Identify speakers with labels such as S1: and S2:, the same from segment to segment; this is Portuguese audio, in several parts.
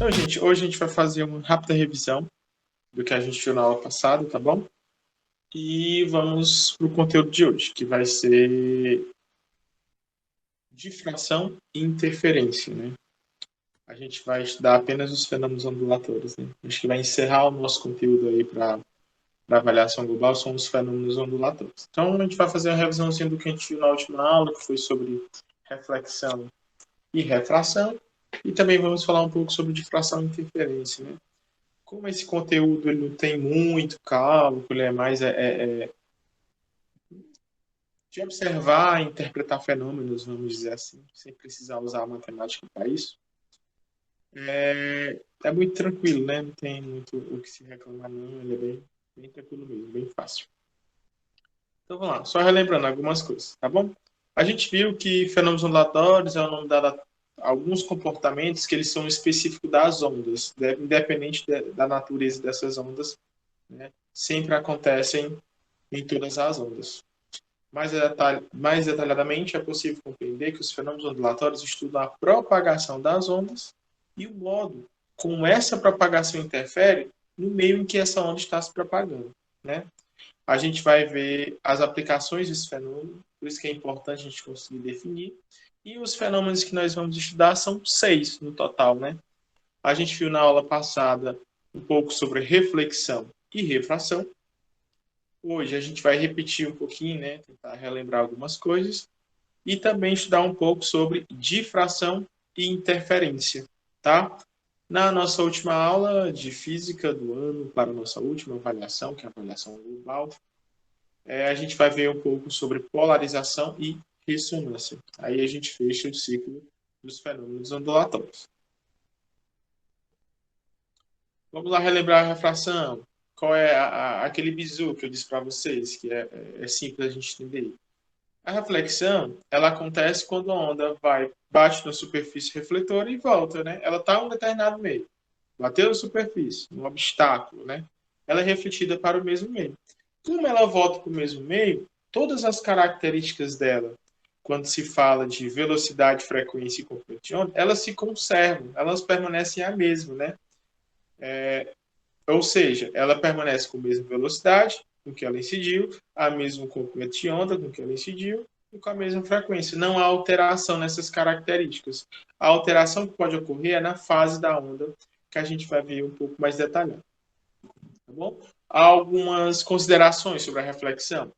S1: Então, gente, hoje a gente vai fazer uma rápida revisão do que a gente viu na aula passada, tá bom? E vamos para o conteúdo de hoje, que vai ser difração e interferência, né? A gente vai estudar apenas os fenômenos ondulatórios, né? Acho que vai encerrar o nosso conteúdo aí para avaliação global, são os fenômenos ondulatórios. Então, a gente vai fazer uma revisãozinha do que a gente viu na última aula, que foi sobre reflexão e refração, e também vamos falar um pouco sobre difração e interferência, né? Como esse conteúdo ele não tem muito cálculo, ele é mais de observar e interpretar fenômenos, vamos dizer assim, sem precisar usar a matemática para isso. É muito tranquilo, né? Não tem muito o que se reclamar, não. Ele é bem tranquilo mesmo, bem fácil. Então vamos lá, só relembrando algumas coisas, tá bom? A gente viu que fenômenos ondulatórios é o nome dado a alguns comportamentos que eles são específicos das ondas, né? Independente da natureza dessas ondas, né? Sempre acontecem em todas as ondas. Mais detalhadamente, é possível compreender que os fenômenos ondulatórios estudam a propagação das ondas e o modo como essa propagação interfere no meio em que essa onda está se propagando, né? A gente vai ver as aplicações desse fenômeno, por isso que é importante a gente conseguir definir. E os fenômenos que nós vamos estudar são 6 no total, né? A gente viu na aula passada um pouco sobre reflexão e refração. Hoje a gente vai repetir um pouquinho, né? Tentar relembrar algumas coisas. E também estudar um pouco sobre difração e interferência, tá? Na nossa última aula de física do ano, para a nossa última avaliação, que é a avaliação global, a gente vai ver um pouco sobre polarização e ressonância. Aí a gente fecha o ciclo dos fenômenos ondulatórios. Vamos lá relembrar a refração. Qual é aquele bizu que eu disse para vocês, que é simples a gente entender. A reflexão, ela acontece quando a onda bate na superfície refletora e volta, né? Ela está em um determinado meio. Bateu na superfície, um obstáculo, né? Ela é refletida para o mesmo meio. Como ela volta para o mesmo meio, todas as características dela, quando se fala de velocidade, frequência e comprimento de onda, elas se conservam, elas permanecem a mesma, né? Ou seja, ela permanece com a mesma velocidade com que ela incidiu, a mesma comprimento de onda com que ela incidiu e com a mesma frequência. Não há alteração nessas características. A alteração que pode ocorrer é na fase da onda, que a gente vai ver um pouco mais detalhado. Tá bom? Há algumas considerações sobre a reflexão.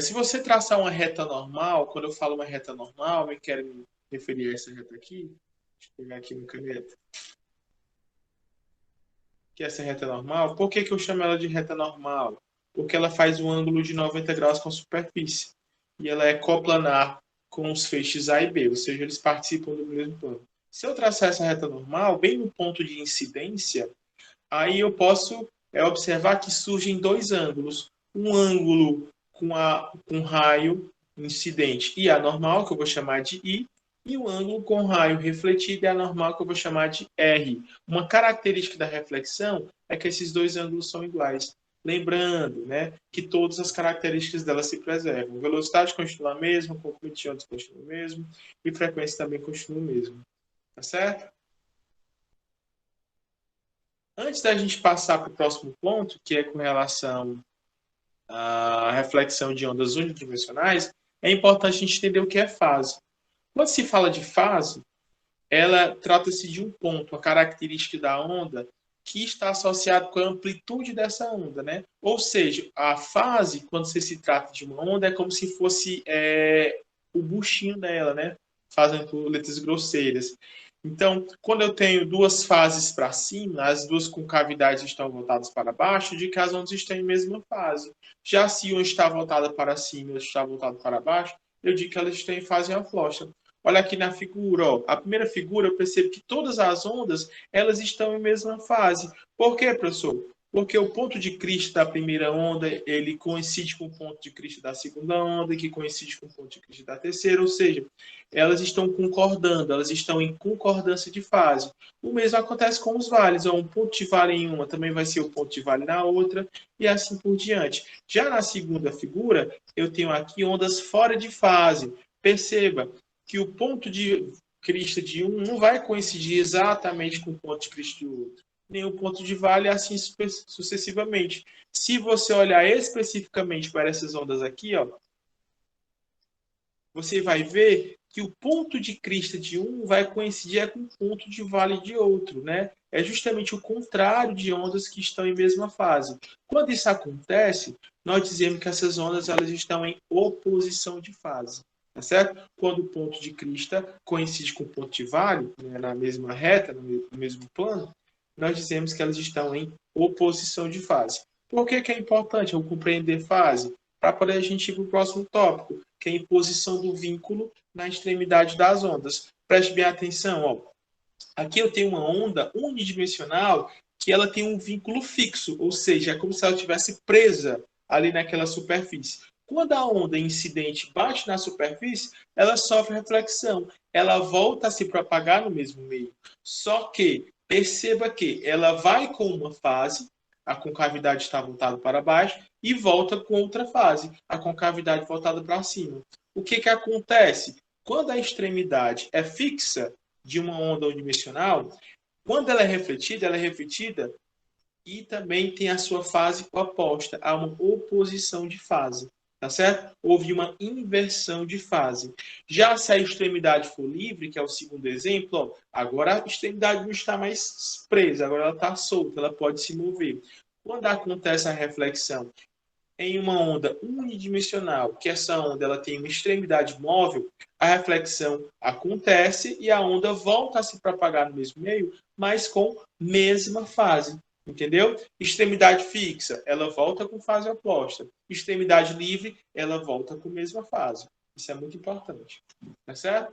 S1: Se você traçar uma reta normal, quando eu falo uma reta normal, eu quero me referir a essa reta aqui. Deixa eu pegar aqui uma caneta. Que essa reta normal. Por que eu chamo ela de reta normal? Porque ela faz um ângulo de 90 graus com a superfície. E ela é coplanar com os feixes A e B, ou seja, eles participam do mesmo plano. Se eu traçar essa reta normal, bem no ponto de incidência, aí eu posso observar que surgem dois ângulos. Um ângulo com raio incidente e anormal, que eu vou chamar de I, e o ângulo com raio refletido e anormal, que eu vou chamar de R. Uma característica da reflexão é que esses dois ângulos são iguais. Lembrando, né, que todas as características dela se preservam. Velocidade continua a mesma, comprimento de ondas continua o mesmo, e frequência também continua o mesmo. Tá certo? Antes da gente passar para o próximo ponto, que é com relação à reflexão de ondas unidimensionais, é importante a gente entender o que é fase. Quando se fala de fase, ela trata-se de um ponto, a característica da onda que está associado com a amplitude dessa onda, né? Ou seja, a fase, quando se trata de uma onda, é como se fosse o buchinho dela, né? Fazendo por letras grosseiras. Então, quando eu tenho duas fases para cima, as duas concavidades estão voltadas para baixo, de que as ondas estão em mesma fase. Já se uma está voltada para cima e outra está voltada para baixo, eu digo que elas estão em fase anflóxia. Olha aqui na figura, ó. A primeira figura eu percebo que todas as ondas elas estão em mesma fase. Por quê, professor? Porque o ponto de crista da primeira onda ele coincide com o ponto de crista da segunda onda, que coincide com o ponto de crista da terceira, ou seja, elas estão concordando, elas estão em concordância de fase. O mesmo acontece com os vales. Um ponto de vale em uma também vai ser o ponto de vale na outra, e assim por diante. Já na segunda figura, eu tenho aqui ondas fora de fase. Perceba que o ponto de crista de um não vai coincidir exatamente com o ponto de crista de outro, nem o ponto de vale, assim sucessivamente. Se você olhar especificamente para essas ondas aqui, ó, você vai ver que o ponto de crista de um vai coincidir com o ponto de vale de outro, né? É justamente o contrário de ondas que estão em mesma fase. Quando isso acontece, nós dizemos que essas ondas elas estão em oposição de fase, tá certo? Quando o ponto de crista coincide com o ponto de vale, né, na mesma reta, no mesmo plano, nós dizemos que elas estão em oposição de fase. Por que é importante eu compreender fase? Para poder a gente ir para o próximo tópico, que é a imposição do vínculo na extremidade das ondas. Preste bem atenção, ó. Aqui eu tenho uma onda unidimensional que ela tem um vínculo fixo, ou seja, é como se ela estivesse presa ali naquela superfície. Quando a onda incidente bate na superfície, ela sofre reflexão, ela volta a se propagar no mesmo meio. Só que perceba que ela vai com uma fase, a concavidade está voltada para baixo, e volta com outra fase, a concavidade voltada para cima. O que acontece? Quando a extremidade é fixa de uma onda unidimensional, quando ela é refletida e também tem a sua fase oposta, há uma oposição de fase, tá certo? Houve uma inversão de fase. Já se a extremidade for livre, que é o segundo exemplo, ó, agora a extremidade não está mais presa, agora ela está solta, ela pode se mover. Quando acontece a reflexão em uma onda unidimensional, que essa onda ela tem uma extremidade móvel, a reflexão acontece e a onda volta a se propagar no mesmo meio, mas com mesma fase. Entendeu? Extremidade fixa, ela volta com fase oposta. Extremidade livre, ela volta com mesma fase. Isso é muito importante. Tá certo?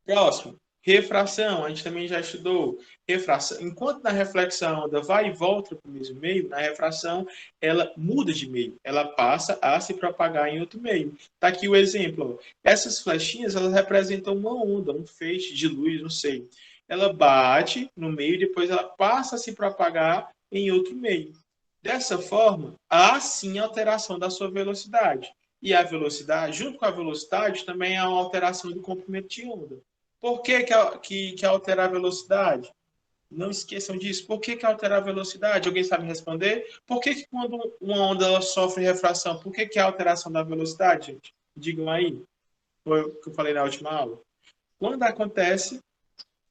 S1: Próximo. Refração, a gente também já estudou. Refração. Enquanto na reflexão a onda vai e volta para o mesmo meio, na refração ela muda de meio, ela passa a se propagar em outro meio. Está aqui o exemplo. Ó. Essas flechinhas elas representam uma onda, um feixe de luz, não sei. Ela bate no meio e depois ela passa a se propagar em outro meio. Dessa forma, há sim alteração da sua velocidade. E a velocidade, junto com a velocidade, também há uma alteração do comprimento de onda. Por que alterar a velocidade? Não esqueçam disso. Por que alterar a velocidade? Alguém sabe responder? Por que quando uma onda ela sofre refração, por que é a alteração da velocidade, gente? Digam aí. Foi o que eu falei na última aula. Quando acontece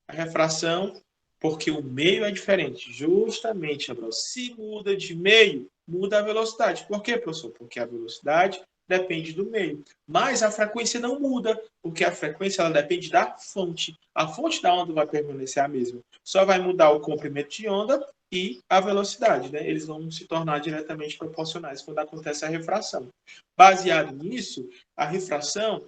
S1: a refração, porque o meio é diferente. Justamente, Gabriel, se muda de meio, muda a velocidade. Por quê, professor? Porque a velocidade depende do meio. Mas a frequência não muda, porque a frequência ela depende da fonte. A fonte da onda vai permanecer a mesma. Só vai mudar o comprimento de onda e a velocidade, né? Eles vão se tornar diretamente proporcionais quando acontece a refração. Baseado nisso, a refração,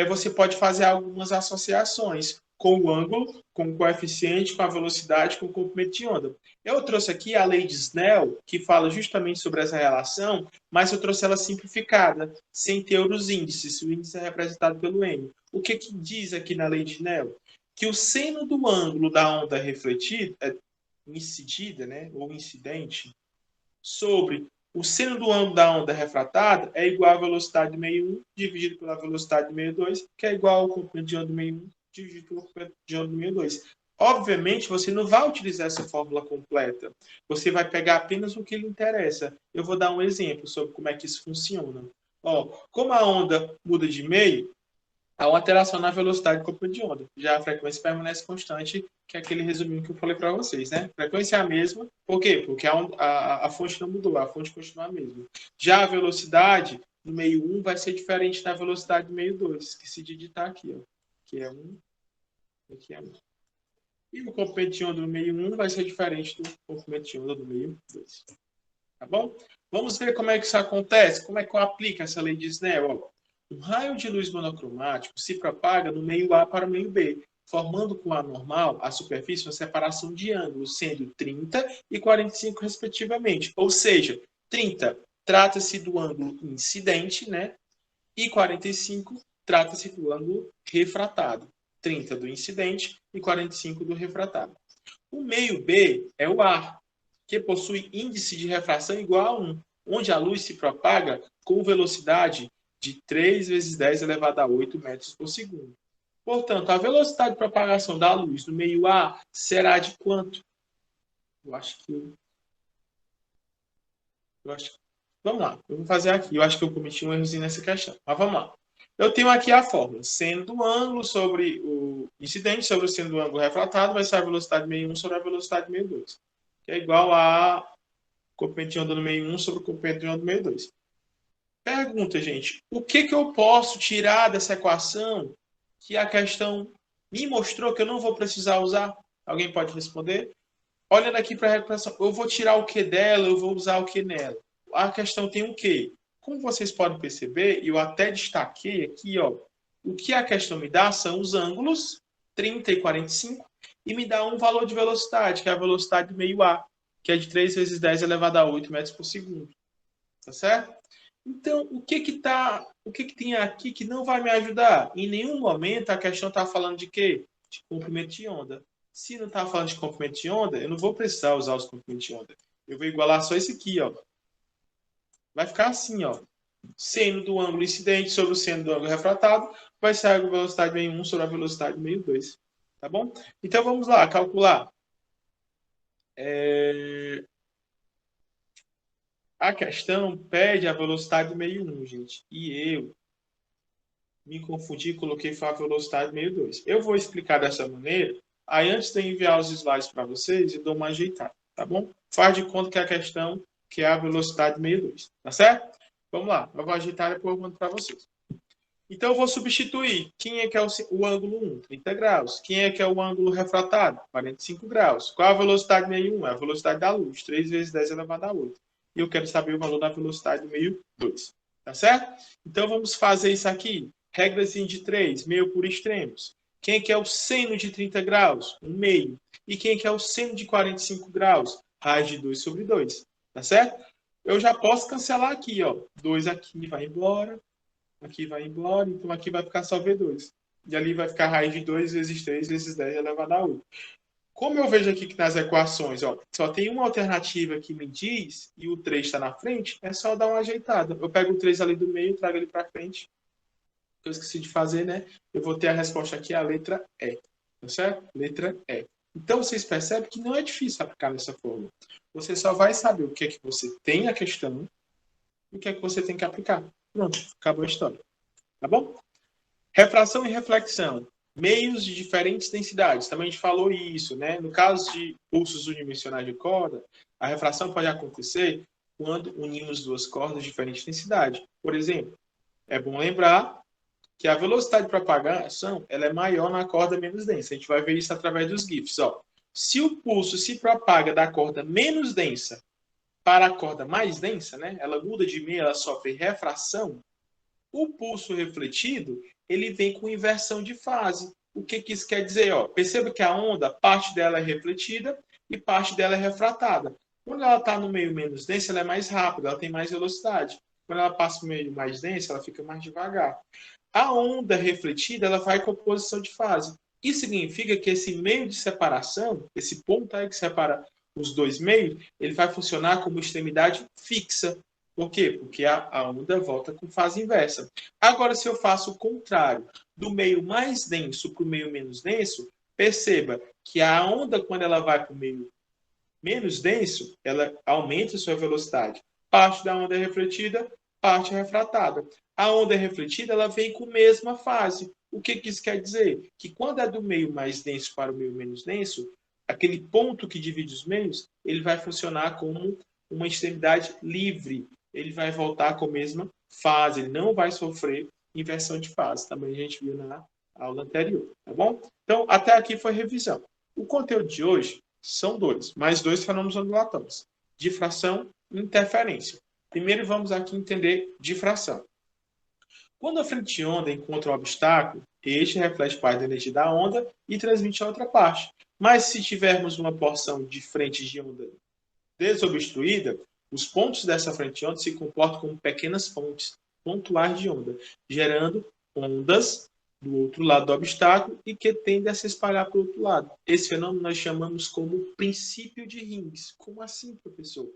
S1: você pode fazer algumas associações com o ângulo, com o coeficiente, com a velocidade, com o comprimento de onda. Eu trouxe aqui a lei de Snell, que fala justamente sobre essa relação, mas eu trouxe ela simplificada, sem ter os índices. O índice é representado pelo M. O que diz aqui na lei de Snell? Que o seno do ângulo da onda refletida, incidida, né, ou incidente, sobre o seno do ângulo da onda refratada é igual à velocidade de meio 1 dividido pela velocidade de meio 2, que é igual ao comprimento de onda de meio 1 dividido pelo comprimento de onda de meio 2. Obviamente, você não vai utilizar essa fórmula completa. Você vai pegar apenas o que lhe interessa. Eu vou dar um exemplo sobre como é que isso funciona. Ó, como a onda muda de meio, há uma alteração na velocidade do comprimento de onda. Já a frequência permanece constante, que é aquele resuminho que eu falei para vocês, né? A frequência é a mesma. Por quê? Porque a fonte não mudou, a fonte continua a mesma. Já a velocidade no meio 1 vai ser diferente da velocidade do meio 2. Esqueci de digitar aqui, ó. Que é 1, aqui é 1. E o comprimento de onda do meio 1 vai ser diferente do comprimento de onda do meio 2. Tá bom? Vamos ver como é que isso acontece, como é que eu aplico essa lei de Snell. Um raio de luz monocromático se propaga no meio A para o meio B, formando com a normal, a superfície, uma separação de ângulos, sendo 30 e 45 respectivamente. Ou seja, 30 trata-se do ângulo incidente, né? E 45 trata-se do ângulo refratado. 30 do incidente e 45 do refratado. O meio B é o ar, que possui índice de refração igual a 1, onde a luz se propaga com velocidade de 3 vezes 10 elevado a 8 metros por segundo. Portanto, a velocidade de propagação da luz no meio A será de quanto? Eu acho que... Vamos lá, eu vou fazer aqui. Eu acho que eu cometi um errozinho nessa questão. Mas vamos lá. Eu tenho aqui a fórmula. Seno do ângulo sobre o incidente sobre o seno do ângulo refratado vai ser a velocidade meio 1 sobre a velocidade meio 2. Que é igual a comprimento de onda no meio 1 sobre o comprimento de onda no meio 2. Pergunta, gente. O que eu posso tirar dessa equação que a questão me mostrou que eu não vou precisar usar? Alguém pode responder? Olhando aqui para a recuperação, eu vou tirar o que dela, eu vou usar o que nela. A questão tem um quê? Como vocês podem perceber, eu até destaquei aqui, ó, o que a questão me dá são os ângulos 30 e 45 e me dá um valor de velocidade, que é a velocidade meio A, que é de 3 vezes 10 elevado a 8 metros por segundo. Tá certo? Então, o que tem aqui que não vai me ajudar? Em nenhum momento a questão está falando de quê? De comprimento de onda. Se não está falando de comprimento de onda, eu não vou precisar usar os comprimentos de onda. Eu vou igualar só esse aqui, ó. Vai ficar assim, ó. Seno do ângulo incidente sobre o seno do ângulo refratado vai ser a velocidade meio 1 sobre a velocidade meio 2. Tá bom? Então vamos lá, calcular. A questão pede a velocidade meio 1, gente. E eu me confundi e coloquei a velocidade meio 2. Eu vou explicar dessa maneira. Aí, antes de enviar os slides para vocês, eu dou uma ajeitada, tá bom? Faz de conta que a questão que é a velocidade meio 2, tá certo? Vamos lá, eu vou ajeitar e depois eu mando para vocês. Então, eu vou substituir. Quem é que é o ângulo 1? 30 graus. Quem é que é o ângulo refratado? 45 graus. Qual a velocidade meio 1? É a velocidade da luz. 3 vezes 10 elevado a 8. E eu quero saber o valor da velocidade meio 2. Tá certo? Então, vamos fazer isso aqui. Regrazinha de 3, meio por extremos. Quem é que é o seno de 30 graus? 1 meio. E quem é que é o seno de 45 graus? Raiz de 2 sobre 2. Tá certo? Eu já posso cancelar aqui, ó. 2 aqui vai embora. Aqui vai embora, então aqui vai ficar só V2. E ali vai ficar raiz de 2 vezes 3 vezes 10 elevado a 8. Como eu vejo aqui que nas equações, ó, só tem uma alternativa que me diz e o 3 está na frente, é só dar uma ajeitada. Eu pego o 3 ali do meio, trago ele para frente. Eu esqueci de fazer, né? Eu vou ter a resposta aqui, a letra E. Tá certo? Letra E. Então, vocês percebem que não é difícil aplicar nessa fórmula. Você só vai saber o que é que você tem a questão e o que é que você tem que aplicar. Pronto, acabou a história. Tá bom? Refração e reflexão. Meios de diferentes densidades. Também a gente falou isso, né? No caso de pulsos unidimensionais de corda, a refração pode acontecer quando unimos duas cordas de diferente densidade. Por exemplo, é bom lembrar que a velocidade de propagação ela é maior na corda menos densa. A gente vai ver isso através dos GIFs. Ó. Se o pulso se propaga da corda menos densa para a corda mais densa, né? Ela muda de meio, ela sofre refração. O pulso refletido, ele vem com inversão de fase. O que isso quer dizer? Ó, perceba que a onda, parte dela é refletida e parte dela é refratada. Quando ela está no meio menos denso, ela é mais rápida, ela tem mais velocidade. Quando ela passa no meio mais denso, ela fica mais devagar. A onda refletida, ela vai com oposição de fase. Isso significa que esse meio de separação, esse ponto aí que separa os dois meios, ele vai funcionar como extremidade fixa. Por quê? Porque a onda volta com fase inversa. Agora, se eu faço o contrário, do meio mais denso para o meio menos denso, perceba que a onda, quando ela vai para o meio menos denso, ela aumenta sua velocidade. Parte da onda é refletida, parte é refratada. A onda é refletida, ela vem com a mesma fase. O que isso quer dizer? Que quando é do meio mais denso para o meio menos denso, aquele ponto que divide os meios, ele vai funcionar como uma extremidade livre. Ele vai voltar com a mesma fase, ele não vai sofrer inversão de fase. Também a gente viu na aula anterior, tá bom? Então, até aqui foi revisão. O conteúdo de hoje são mais dois fenômenos ondulatórios: difração e interferência. Primeiro vamos aqui entender difração. Quando a frente de onda encontra um obstáculo, este reflete parte da energia da onda e transmite a outra parte. Mas se tivermos uma porção de frente de onda desobstruída, os pontos dessa frente de onda se comportam como pequenas fontes pontuais de onda, gerando ondas do outro lado do obstáculo e que tendem a se espalhar para o outro lado. Esse fenômeno nós chamamos como princípio de Rings. Como assim, professor?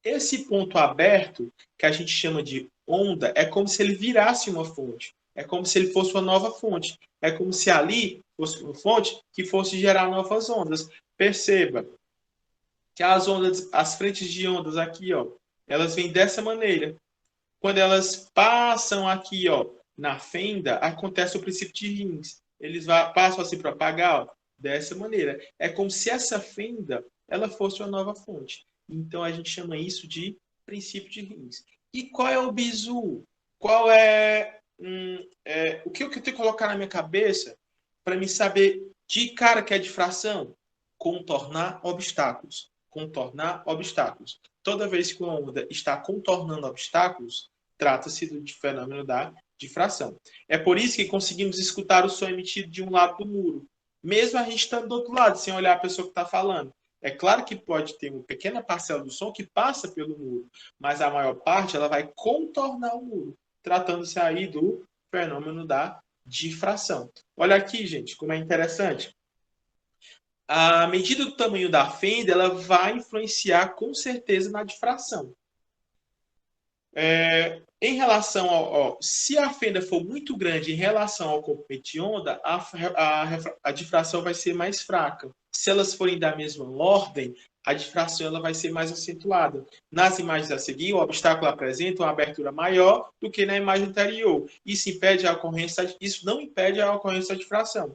S1: Esse ponto aberto, que a gente chama de onda, é como se ele virasse uma fonte. É como se ele fosse uma nova fonte. É como se ali fosse uma fonte que fosse gerar novas ondas. Perceba que as ondas, as frentes de ondas aqui, ó, elas vêm dessa maneira. Quando elas passam aqui, ó, na fenda, acontece o princípio de rins. Eles passam a se propagar, ó, dessa maneira. É como se essa fenda ela fosse uma nova fonte. Então a gente chama isso de princípio de rins. E qual é o bizu? Qual o que eu tenho que colocar na minha cabeça para me saber de cara que é difração? Contornar obstáculos. Contornar obstáculos. Toda vez que uma onda está contornando obstáculos, trata-se do fenômeno da difração. É por isso que conseguimos escutar o som emitido de um lado do muro, mesmo a gente estando do outro lado, sem olhar a pessoa que está falando. É claro que pode ter uma pequena parcela do som que passa pelo muro, mas a maior parte ela vai contornar o muro, tratando-se aí do fenômeno da difração. Olha aqui, gente, como é interessante. A medida do tamanho da fenda ela vai influenciar com certeza na difração. Em relação se a fenda for muito grande em relação ao comprimento de onda, a difração vai ser mais fraca. Se elas forem da mesma ordem, a difração ela vai ser mais acentuada. Nas imagens a seguir, o obstáculo apresenta uma abertura maior do que na imagem anterior. Isso não impede a ocorrência da difração.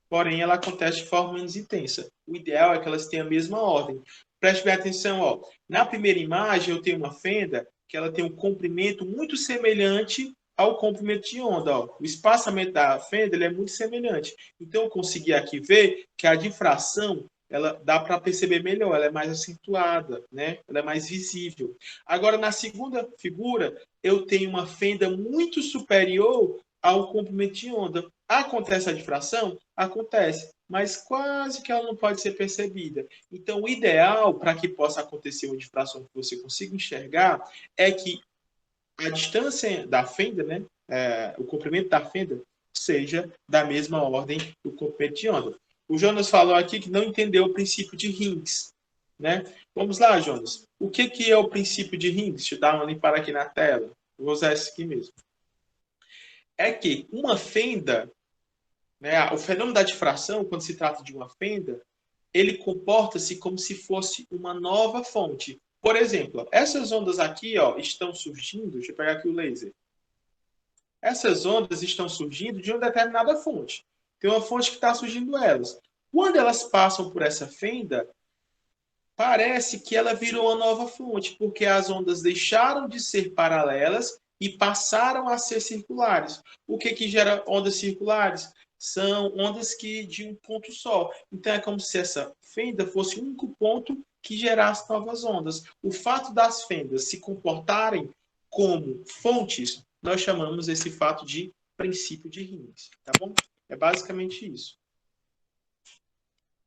S1: Porém, ela acontece de forma menos intensa. O ideal é que elas tenham a mesma ordem. Preste bem atenção, ó. Na primeira imagem, eu tenho uma fenda que ela tem um comprimento muito semelhante ao comprimento de onda. Ó. O espaçamento da fenda ele é muito semelhante. Então, eu consegui aqui ver que a difração ela dá para perceber melhor, ela é mais acentuada, né? Ela é mais visível. Agora, na segunda figura, eu tenho uma fenda muito superior ao comprimento de onda. Acontece a difração? Acontece, mas quase que ela não pode ser percebida. Então, o ideal para que possa acontecer uma difração que você consiga enxergar é que a distância da fenda, né, o comprimento da fenda, seja da mesma ordem do comprimento de onda. O Jonas falou aqui que não entendeu o princípio de rings. Né? Vamos lá, Jonas. O que é o princípio de rings? Deixa eu dar uma limpada aqui na tela. Vou usar esse aqui mesmo. É que uma fenda, né, o fenômeno da difração, quando se trata de uma fenda, ele comporta-se como se fosse uma nova fonte. Por exemplo, essas ondas aqui ó, estão surgindo, deixa eu pegar aqui o laser. Essas ondas estão surgindo de uma determinada fonte. Tem uma fonte que está surgindo elas. Quando elas passam por essa fenda, parece que ela virou uma nova fonte, porque as ondas deixaram de ser paralelas e passaram a ser circulares. O que gera ondas circulares? São ondas que de um ponto só. Então é como se essa fenda fosse o único ponto que gerasse novas ondas. O fato das fendas se comportarem como fontes, nós chamamos esse fato de princípio de Rins, tá bom? É basicamente isso.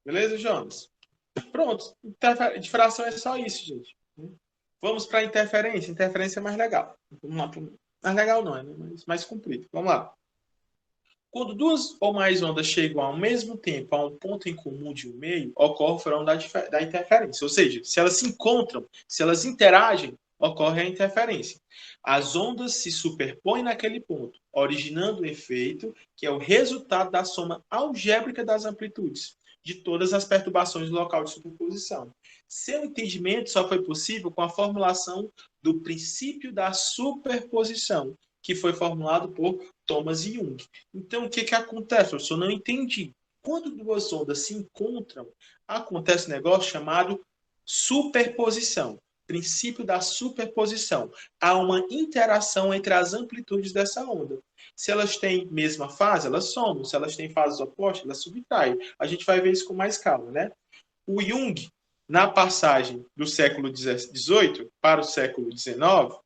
S1: Beleza, Jonas? Pronto. Difração é só isso, gente. Vamos para interferência. Interferência é mais legal. Mais legal não, é mais comprido. Vamos lá. Quando duas ou mais ondas chegam ao mesmo tempo a um ponto em comum de um meio, ocorre o fenômeno da interferência. Ou seja, se elas se encontram, se elas interagem, ocorre a interferência. As ondas se superpõem naquele ponto, originando um efeito que é o resultado da soma algébrica das amplitudes de todas as perturbações do local de superposição. Seu entendimento só foi possível com a formulação do princípio da superposição, que foi formulado por Thomas Young. Então, o que acontece? Eu só não entendi. Quando duas ondas se encontram, acontece um negócio chamado superposição. Princípio da superposição. Há uma interação entre as amplitudes dessa onda. Se elas têm mesma fase, elas somam. Se elas têm fases opostas, elas subtraem. A gente vai ver isso com mais calma, né? O Jung, na passagem do século XVIII para o século XIX,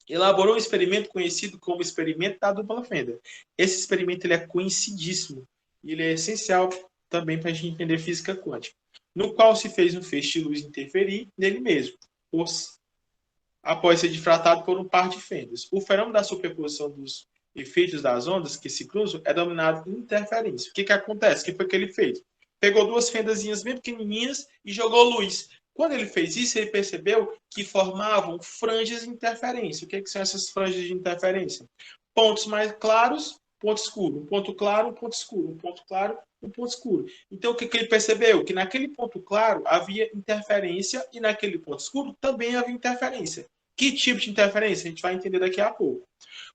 S1: elaborou um experimento conhecido como experimento da dupla fenda. Esse experimento ele é conhecidíssimo e ele é essencial também para a gente entender física quântica, no qual se fez um feixe de luz interferir nele mesmo, após ser difratado por um par de fendas. O fenômeno da superposição dos efeitos das ondas que se cruzam é denominado interferência. O que acontece? O que foi que ele fez? Pegou duas fendazinhas bem pequenininhas e jogou luz. Quando ele fez isso, ele percebeu que formavam franjas de interferência. O que são essas franjas de interferência? pontos mais claros, ponto escuro, um ponto claro, um ponto escuro, um ponto claro, um ponto escuro. Então, o que ele percebeu? Que naquele ponto claro havia interferência e naquele ponto escuro também havia interferência. Que tipo de interferência? A gente vai entender daqui a pouco.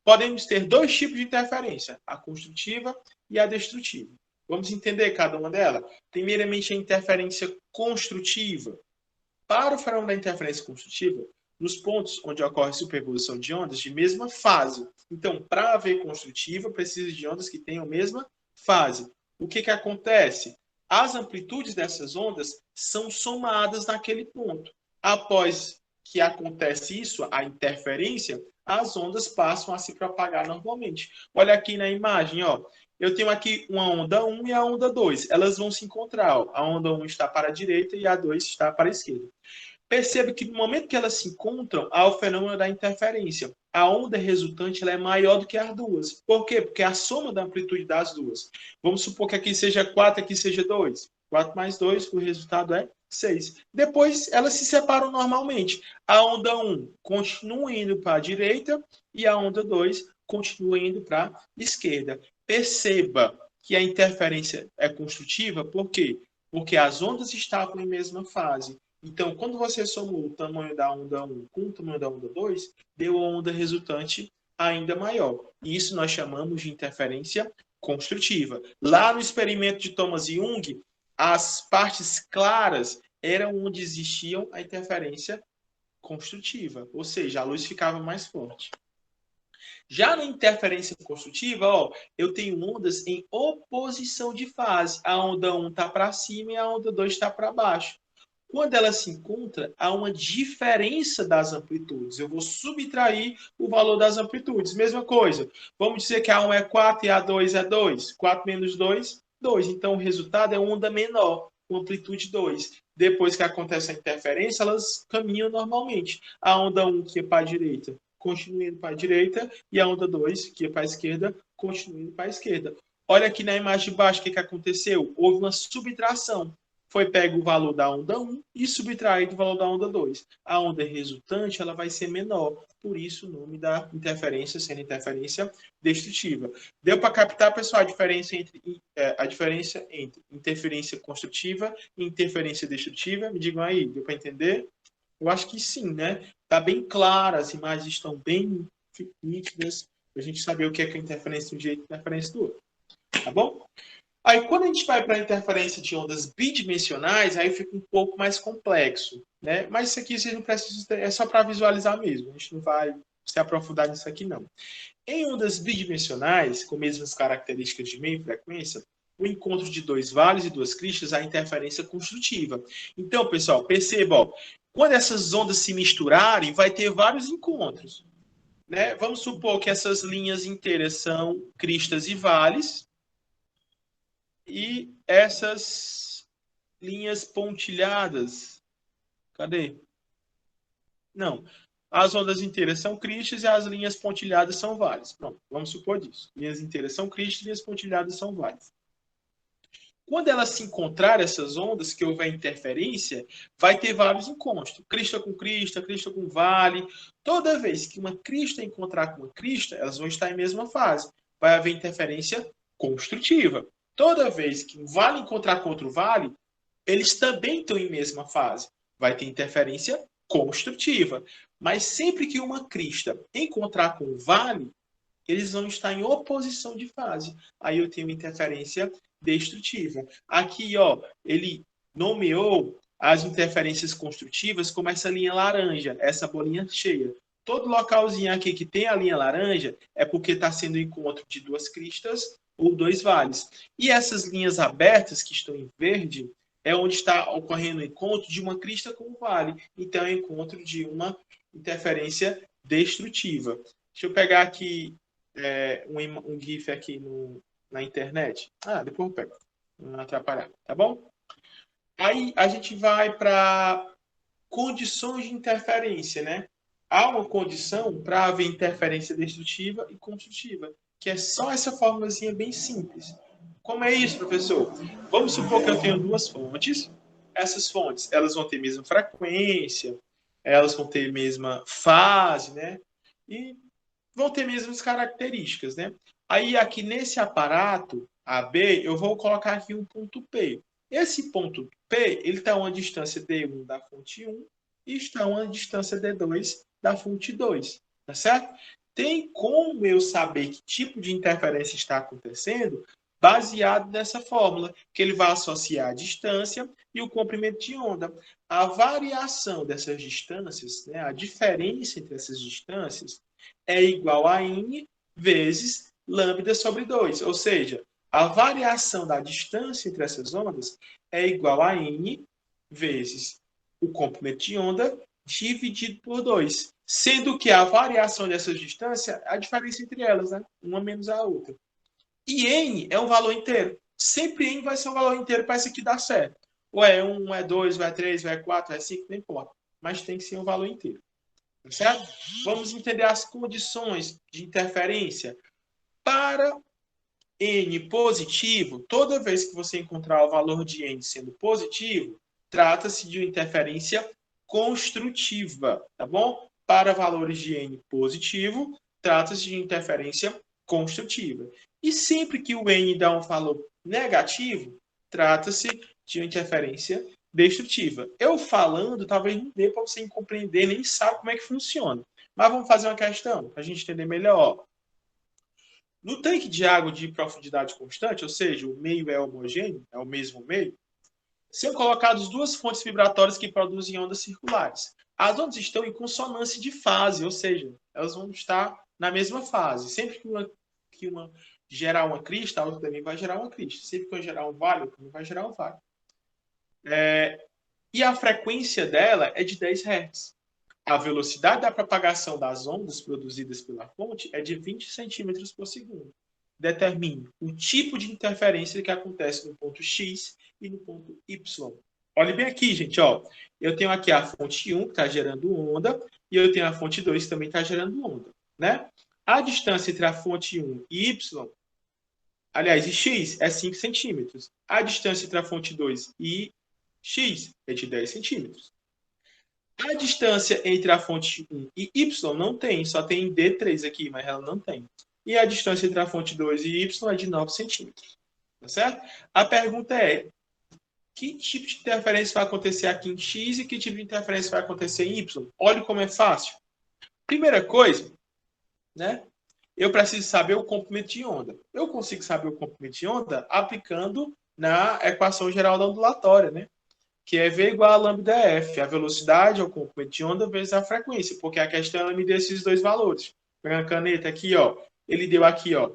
S1: Podemos ter dois tipos de interferência, a construtiva e a destrutiva. Vamos entender cada uma delas? Primeiramente, a interferência construtiva. Para o fenômeno da interferência construtiva, nos pontos onde ocorre superposição de ondas de mesma fase. Então, para haver construtiva, precisa de ondas que tenham a mesma fase. O que acontece? As amplitudes dessas ondas são somadas naquele ponto. Após que acontece isso, a interferência, as ondas passam a se propagar normalmente. Olha aqui na imagem, ó. Eu tenho aqui uma onda 1 e a onda 2. Elas vão se encontrar. Ó. A onda 1 está para a direita e a 2 está para a esquerda. Perceba que no momento que elas se encontram, há o fenômeno da interferência. A onda resultante ela é maior do que as duas. Por quê? Porque é a soma da amplitude das duas. Vamos supor que aqui seja 4, aqui seja 2. 4 mais 2, o resultado é 6. Depois elas se separam normalmente. A onda 1 continua indo para a direita e a onda 2 continua indo para a esquerda. Perceba que a interferência é construtiva, por quê? Porque as ondas estavam em mesma fase. Então, quando você somou o tamanho da onda 1 com o tamanho da onda 2, deu a onda resultante ainda maior. E isso nós chamamos de interferência construtiva. Lá no experimento de Thomas Young, as partes claras eram onde existiam a interferência construtiva, ou seja, a luz ficava mais forte. Já na interferência construtiva, ó, eu tenho ondas em oposição de fase. A onda 1 está para cima e a onda 2 está para baixo. Quando ela se encontra, há uma diferença das amplitudes. Eu vou subtrair o valor das amplitudes. Mesma coisa. Vamos dizer que a 1 é 4 e a 2 é 2. 4 menos 2, 2. Então, o resultado é uma onda menor, com amplitude 2. Depois que acontece a interferência, elas caminham normalmente. A onda 1, que é para a direita, continua indo para a direita. E a onda 2, que é para a esquerda, continua indo para a esquerda. Olha aqui na imagem de baixo o que aconteceu. Houve uma subtração. Foi pego o valor da onda 1 e subtraído o valor da onda 2. A onda resultante ela vai ser menor, por isso o nome da interferência sendo interferência destrutiva. Deu para captar, pessoal, a diferença entre interferência construtiva e interferência destrutiva? Me digam aí, deu para entender? Eu acho que sim, né? Está bem claro, as imagens estão bem nítidas, para a gente saber o que é interferência de um jeito e interferência do outro. Tá bom? Aí, quando a gente vai para a interferência de ondas bidimensionais, aí fica um pouco mais complexo, né? Mas isso aqui vocês não precisam ter, é só para visualizar mesmo. A gente não vai se aprofundar nisso aqui, não. Em ondas bidimensionais, com mesmas características de meio frequência, o encontro de dois vales e duas cristas, a interferência construtiva. Então, pessoal, perceba, ó, quando essas ondas se misturarem, vai ter vários encontros, né? Vamos supor que essas linhas inteiras são cristas e vales, e essas linhas pontilhadas, cadê? Não. As ondas inteiras são cristas e as linhas pontilhadas são vales. Pronto, vamos supor disso. Linhas inteiras são cristas e linhas pontilhadas são vales. Quando elas se encontrarem, essas ondas, que houver interferência, vai ter vários encontros. Crista com vale. Toda vez que uma crista encontrar com uma crista, elas vão estar em mesma fase. Vai haver interferência construtiva. Toda vez que um vale encontrar com outro vale, eles também estão em mesma fase. Vai ter interferência construtiva. Mas sempre que uma crista encontrar com um vale, eles vão estar em oposição de fase. Aí eu tenho interferência destrutiva. Aqui, ó, ele nomeou as interferências construtivas como essa linha laranja, essa bolinha cheia. Todo localzinho aqui que tem a linha laranja é porque está sendo o encontro de duas cristas ou dois vales. E essas linhas abertas que estão em verde é onde está ocorrendo o encontro de uma crista com um vale. Então, é o encontro de uma interferência destrutiva. Deixa eu pegar aqui um GIF aqui na internet. Depois eu pego. Não atrapalhar, tá bom? Aí a gente vai para condições de interferência, né? Há uma condição para haver interferência destrutiva e construtiva, que é só essa formulazinha bem simples. Como é isso, professor? Vamos supor que eu tenho duas fontes. Essas fontes, elas vão ter a mesma frequência, elas vão ter a mesma fase, né? E vão ter mesmas características, né? Aí aqui nesse aparato AB, eu vou colocar aqui um ponto P. Esse ponto P, ele está a uma distância D1 da fonte 1 e está a uma distância D2 da fonte 2, tá certo? Tem como eu saber que tipo de interferência está acontecendo baseado nessa fórmula, que ele vai associar a distância e o comprimento de onda. A variação dessas distâncias, né, a diferença entre essas distâncias, é igual a n vezes lambda sobre 2. Ou seja, a variação da distância entre essas ondas é igual a n vezes o comprimento de onda dividido por 2. Sendo que a variação dessas distâncias é a diferença entre elas, né? Uma menos a outra. E n é um valor inteiro. Sempre n vai ser um valor inteiro para isso aqui dar certo. Ou é 1, ou é 2, ou é 3, ou é 4, ou é 5, não importa. Mas tem que ser um valor inteiro. Certo? Vamos entender as condições de interferência. Para n positivo, toda vez que você encontrar o valor de n sendo positivo, trata-se de uma interferência construtiva, tá bom? Para valores de n positivo, trata-se de interferência construtiva. E sempre que o n dá um valor negativo, trata-se de uma interferência destrutiva. Eu falando, talvez não dê para você compreender, nem sabe como é que funciona. Mas vamos fazer uma questão, para a gente entender melhor. No tanque de água de profundidade constante, ou seja, o meio é homogêneo, é o mesmo meio, são colocadas duas fontes vibratórias que produzem ondas circulares. As ondas estão em consonância de fase, ou seja, elas vão estar na mesma fase. Sempre que uma gerar uma crista, a outra também vai gerar uma crista. Sempre que eu gerar um vale, a outra também vai gerar um vale. E a frequência dela é de 10 Hz. A velocidade da propagação das ondas produzidas pela fonte é de 20 centímetros por segundo. Determine o tipo de interferência que acontece no ponto X e no ponto Y. Olhe bem aqui, gente. Ó. Eu tenho aqui a fonte 1, que está gerando onda, e eu tenho a fonte 2, que também está gerando onda. Né? A distância entre a fonte 1 e Y, aliás, e X, é 5 centímetros. A distância entre a fonte 2 e X é de 10 centímetros. A distância entre a fonte 1 e Y não tem, só tem D3 aqui, mas ela não tem. E a distância entre a fonte 2 e Y é de 9 centímetros. Tá certo? A pergunta é, que tipo de interferência vai acontecer aqui em X e que tipo de interferência vai acontecer em Y? Olha como é fácil. Primeira coisa, né? Eu preciso saber o comprimento de onda. Eu consigo saber o comprimento de onda aplicando na equação geral da ondulatória, né? Que é V igual a lambda F, a velocidade ou comprimento de onda vezes a frequência, porque a questão ela me deu esses dois valores. Pegando a caneta aqui, ó, ele deu aqui, ó,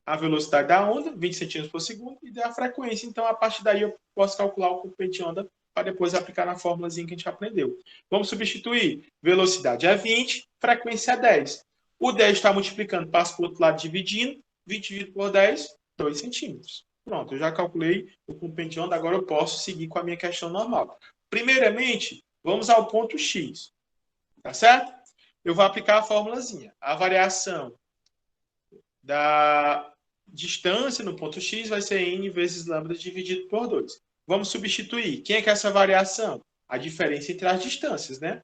S1: a velocidade da onda, 20 centímetros por segundo, e deu a frequência. Então, a partir daí, eu posso calcular o comprimento de onda para depois aplicar na fórmulazinha que a gente aprendeu. Vamos substituir. Velocidade é 20, frequência é 10. O 10 está multiplicando, passa para o outro lado dividindo, 20 dividido por 10, 2 centímetros. Pronto, eu já calculei o comprimento de onda, agora eu posso seguir com a minha questão normal. Primeiramente, vamos ao ponto X. Tá certo? Eu vou aplicar a fórmulazinha. A variação da distância no ponto X vai ser n vezes lambda dividido por 2. Vamos substituir. Quem é que é essa variação? A diferença entre as distâncias, né?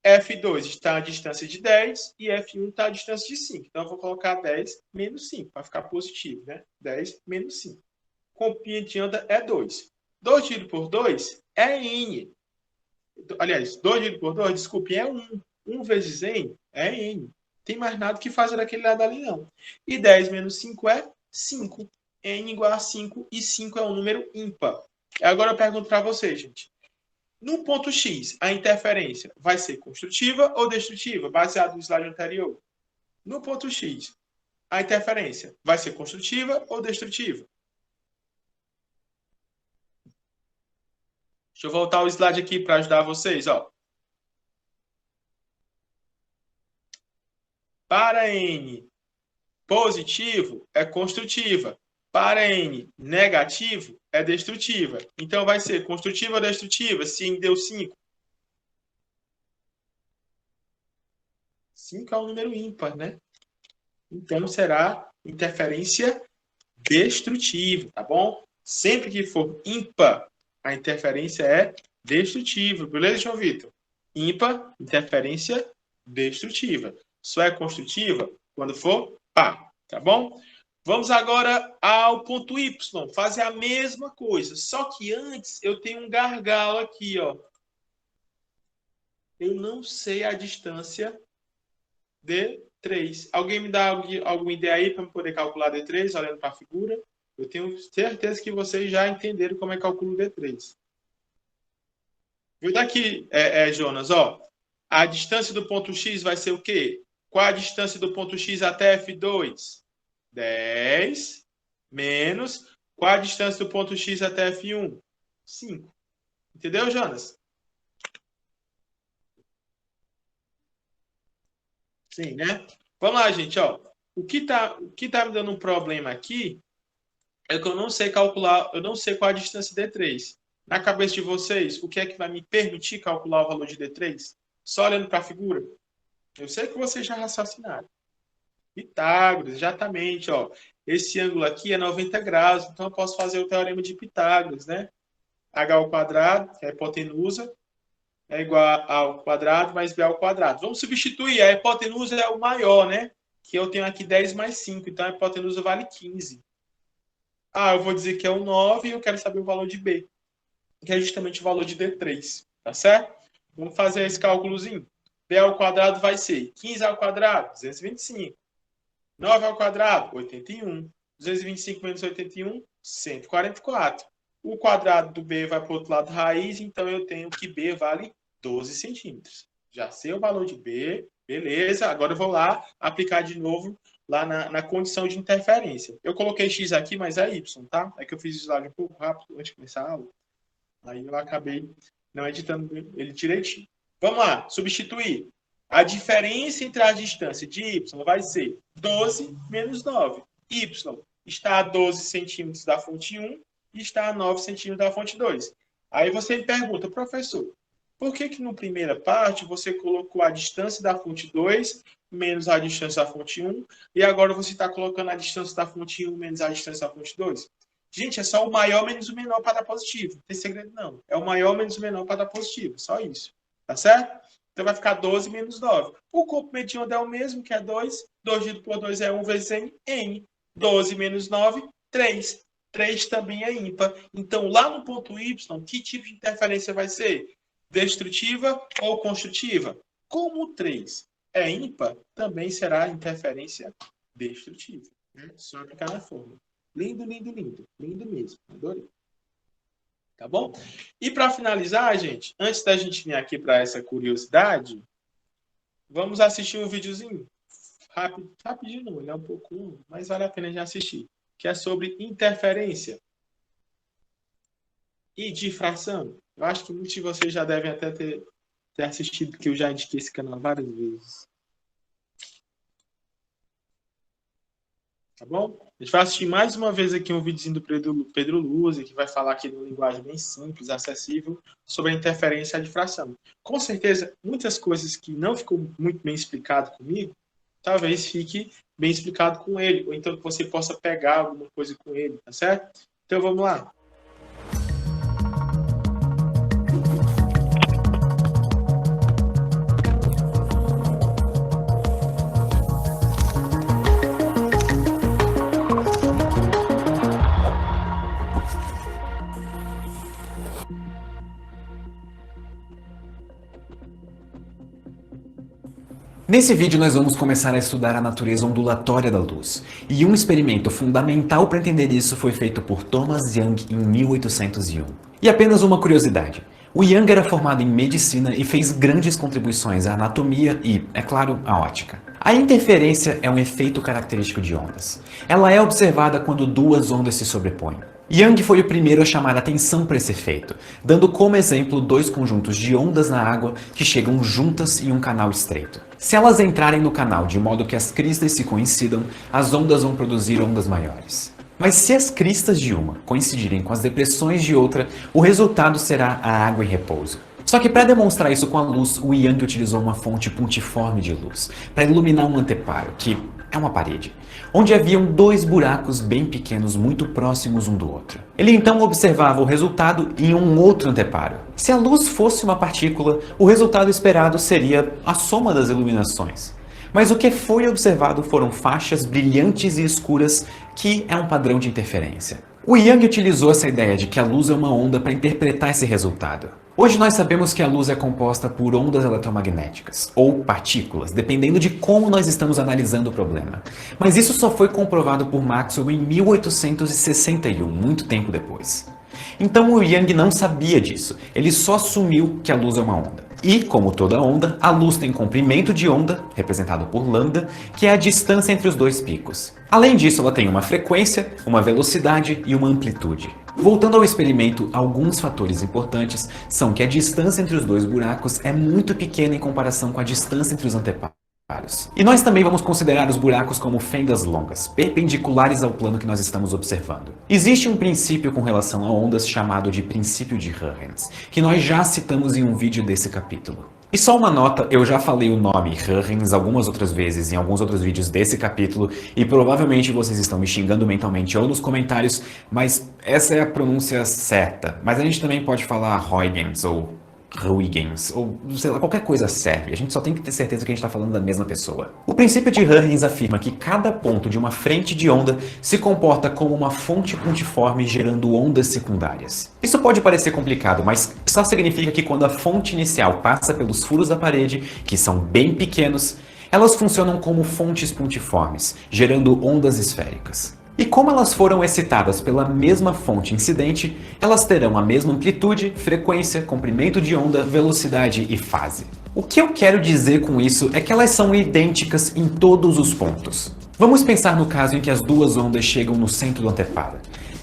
S1: F2 está a distância de 10 e F1 está a distância de 5. Então, eu vou colocar 10 menos 5, para ficar positivo, né? 10 menos 5. Comprimento de onda é 2. 2 dividido por 2 é N. Aliás, 2 dividido por 2, desculpe, é 1. 1 vezes N é N. Tem mais nada que fazer daquele lado ali, não. E 10 menos 5 é 5. N igual a 5 e 5 é um número ímpar. Agora eu pergunto para vocês, gente. No ponto X, a interferência vai ser construtiva ou destrutiva, baseado no slide anterior? No ponto X, a interferência vai ser construtiva ou destrutiva? Deixa eu voltar o slide aqui para ajudar vocês. Ó. Para N positivo, é construtiva. Para N negativo, é destrutiva. Então, vai ser construtiva ou destrutiva se N deu 5? 5 é um número ímpar, né? Então, será interferência destrutiva, tá bom? Sempre que for ímpar, a interferência é destrutiva. Beleza, João Vitor? Ímpar, interferência destrutiva. Só é construtiva quando for par, tá bom? Vamos agora ao ponto Y, fazer a mesma coisa, só que antes eu tenho um gargalo aqui, ó. Eu não sei a distância D3. Alguém me dá alguma ideia aí para eu poder calcular D3, olhando para a figura? Eu tenho certeza que vocês já entenderam como é que calculo D3. Viu daqui, Jonas, ó. A distância do ponto X vai ser o quê? Qual a distância do ponto X até F2? 10 menos. Qual a distância do ponto X até F1? 5. Entendeu, Jonas? Sim, né? Vamos lá, gente, ó. O que tá me dando um problema aqui é que eu não sei calcular, eu não sei qual a distância de D3. Na cabeça de vocês, o que é que vai me permitir calcular o valor de D3? Só olhando para a figura. Eu sei que vocês já raciocinaram. Pitágoras, exatamente, ó. Esse ângulo aqui é 90 graus, então eu posso fazer o teorema de Pitágoras, né? H ao quadrado, que é a hipotenusa, é igual ao quadrado mais B ao quadrado. Vamos substituir, a hipotenusa é o maior, né? Que eu tenho aqui 10 mais 5, então a hipotenusa vale 15. Ah, eu vou dizer que é o 9 e eu quero saber o valor de B, que é justamente o valor de D3, tá certo? Vamos fazer esse cálculozinho. B ao quadrado vai ser 15 ao quadrado, 225. 9 ao quadrado, 81. 225 menos 81, 144. O quadrado do B vai para o outro lado raiz, então eu tenho que B vale 12 centímetros. Já sei o valor de B, beleza. Agora eu vou lá aplicar de novo lá na condição de interferência. Eu coloquei X aqui, mas é Y, tá? É que eu fiz o slide um pouco rápido antes de começar a aula. Aí eu acabei não editando ele direitinho. Vamos lá, substituir. A diferença entre a distância de Y vai ser 12 menos 9. Y está a 12 centímetros da fonte 1 e está a 9 centímetros da fonte 2. Aí você me pergunta, professor, por que na primeira parte você colocou a distância da fonte 2 menos a distância da fonte 1 e agora você está colocando a distância da fonte 1 menos a distância da fonte 2? Gente, é só o maior menos o menor para dar positivo. Não tem segredo, não. É o maior menos o menor para dar positivo. Só isso. Tá certo? Então vai ficar 12 menos 9. O comprimento de onda é o mesmo, que é 2. 2 dividido por 2 é 1 vezes N. N. 12 menos 9, 3. 3 também é ímpar. Então, lá no ponto Y, que tipo de interferência vai ser? Destrutiva ou construtiva? Como o 3 é ímpar, também será interferência destrutiva. Né? Só aplicar na fórmula. Lindo, lindo, lindo. Lindo mesmo. Adorei. Tá bom? E para finalizar, gente, antes da gente vir aqui para essa curiosidade, vamos assistir um videozinho. Rapidinho, não, ele é um pouco longo, mas vale a pena já assistir. Que é sobre interferência e difração. Eu acho que muitos de vocês já devem até ter assistido, porque eu já indiquei esse canal várias vezes. Tá bom? A gente vai assistir mais uma vez aqui um videozinho do Pedro Luz, que vai falar aqui numa linguagem bem simples, acessível, sobre a interferência e a difração. Com certeza, muitas coisas que não ficou muito bem explicado comigo, talvez fique bem explicado com ele, ou então que você possa pegar alguma coisa com ele, tá certo? Então vamos lá.
S2: Nesse vídeo nós vamos começar a estudar a natureza ondulatória da luz, e um experimento fundamental para entender isso foi feito por Thomas Young em 1801. E apenas uma curiosidade, o Young era formado em medicina e fez grandes contribuições à anatomia e, é claro, à ótica. A interferência é um efeito característico de ondas. Ela é observada quando duas ondas se sobrepõem. Young foi o primeiro a chamar atenção para esse efeito, dando como exemplo dois conjuntos de ondas na água que chegam juntas em um canal estreito. Se elas entrarem no canal de modo que as cristas se coincidam, as ondas vão produzir ondas maiores. Mas se as cristas de uma coincidirem com as depressões de outra, o resultado será a água em repouso. Só que para demonstrar isso com a luz, o Young utilizou uma fonte pontiforme de luz para iluminar um anteparo, que é uma parede, onde haviam dois buracos bem pequenos muito próximos um do outro. Ele então observava o resultado em um outro anteparo. Se a luz fosse uma partícula, o resultado esperado seria a soma das iluminações. Mas o que foi observado foram faixas brilhantes e escuras, que é um padrão de interferência. O Young utilizou essa ideia de que a luz é uma onda para interpretar esse resultado. Hoje nós sabemos que a luz é composta por ondas eletromagnéticas, ou partículas, dependendo de como nós estamos analisando o problema. Mas isso só foi comprovado por Maxwell em 1861, muito tempo depois. Então o Young não sabia disso, ele só assumiu que a luz é uma onda. E, como toda onda, a luz tem comprimento de onda, representado por lambda, que é a distância entre os dois picos. Além disso, ela tem uma frequência, uma velocidade e uma amplitude. Voltando ao experimento, alguns fatores importantes são que a distância entre os dois buracos é muito pequena em comparação com a distância entre os anteparos. E nós também vamos considerar os buracos como fendas longas, perpendiculares ao plano que nós estamos observando. Existe um princípio com relação a ondas chamado de princípio de Hurrens, que nós já citamos em um vídeo desse capítulo. E só uma nota, eu já falei o nome Hurrens algumas outras huygens em alguns outros vídeos desse capítulo e provavelmente vocês estão me xingando mentalmente ou nos comentários, mas essa é a pronúncia certa. Mas a gente também pode falar Huygens ou Huygens, ou sei lá, qualquer coisa serve. A gente só tem que ter certeza que a gente está falando da mesma pessoa. O princípio de Hurrens afirma que cada ponto de uma frente de onda se comporta como uma fonte pontiforme gerando ondas secundárias. Isso pode parecer complicado, mas só significa que quando a fonte inicial passa pelos furos da parede, que são bem pequenos, elas funcionam como fontes pontiformes, gerando ondas esféricas. E como elas foram excitadas pela mesma fonte incidente, elas terão a mesma amplitude, frequência, comprimento de onda, velocidade e fase. O que eu quero dizer com isso é que elas são idênticas em todos os pontos. Vamos pensar no caso em que as duas ondas chegam no centro do anteparo.